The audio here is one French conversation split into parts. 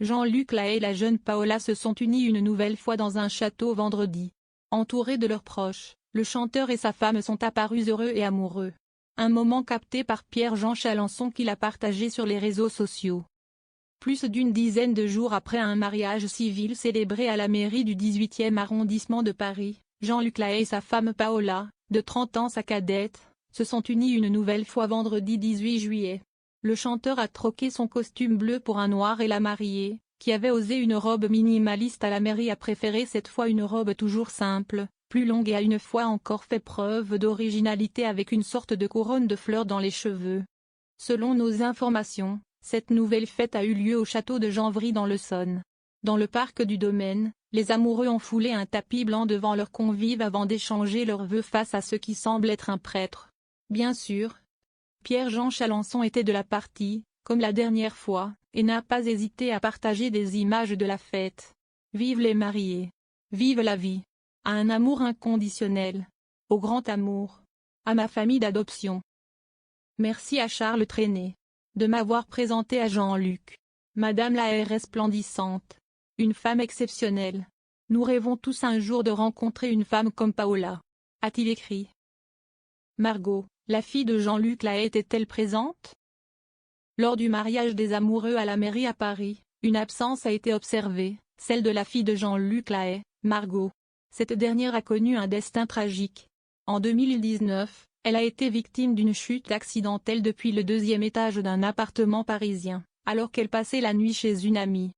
Jean-Luc Lahaye et la jeune Paola se sont unis une nouvelle fois dans un château vendredi. Entourés de leurs proches, le chanteur et sa femme sont apparus heureux et amoureux. Un moment capté par Pierre-Jean Chalençon qui l'a partagé sur les réseaux sociaux. Plus d'une dizaine de jours après un mariage civil célébré à la mairie du 18e arrondissement de Paris, Jean-Luc Lahaye et sa femme Paola, de 30 ans sa cadette, se sont unis une nouvelle fois vendredi 18 juillet. Le chanteur a troqué son costume bleu pour un noir et la mariée, qui avait osé une robe minimaliste à la mairie, a préféré cette fois une robe toujours simple, plus longue et a une fois encore fait preuve d'originalité avec une sorte de couronne de fleurs dans les cheveux. Selon nos informations, cette nouvelle fête a eu lieu au château de Janvry dans l'Essonne. Dans le parc du domaine, les amoureux ont foulé un tapis blanc devant leurs convives avant d'échanger leurs vœux face à ce qui semble être un prêtre. Bien sûr, Pierre-Jean Chalençon était de la partie, comme la dernière fois, et n'a pas hésité à partager des images de la fête. Vive les mariés! Vive la vie! À un amour inconditionnel! Au grand amour! À ma famille d'adoption! Merci à Charles Trenet de m'avoir présenté à Jean-Luc. Madame Lahaye est resplendissante. Une femme exceptionnelle. Nous rêvons tous un jour de rencontrer une femme comme Paola, a-t-il écrit. Margot, la fille de Jean-Luc Lahaye, était-elle présente? Lors du mariage des amoureux à la mairie à Paris, une absence a été observée, celle de la fille de Jean-Luc Lahaye, Margot. Cette dernière a connu un destin tragique. En 2019, elle a été victime d'une chute accidentelle depuis le 2e étage d'un appartement parisien, alors qu'elle passait la nuit chez une amie.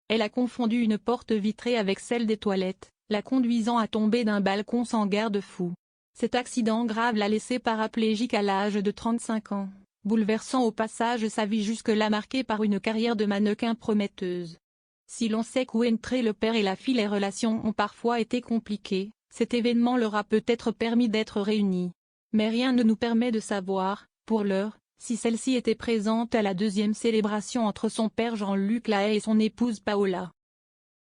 Elle a confondu une porte vitrée avec celle des toilettes, la conduisant à tomber d'un balcon sans garde-fou. Cet accident grave l'a laissée paraplégique à l'âge de 35 ans, bouleversant au passage sa vie jusque-là marquée par une carrière de mannequin prometteuse. Si l'on sait qu'entre le père et la fille les relations ont parfois été compliquées, cet événement leur a peut-être permis d'être réunis. Mais rien ne nous permet de savoir, pour l'heure, si celle-ci était présente à la 2e célébration entre son père Jean-Luc Lahaye et son épouse Paola.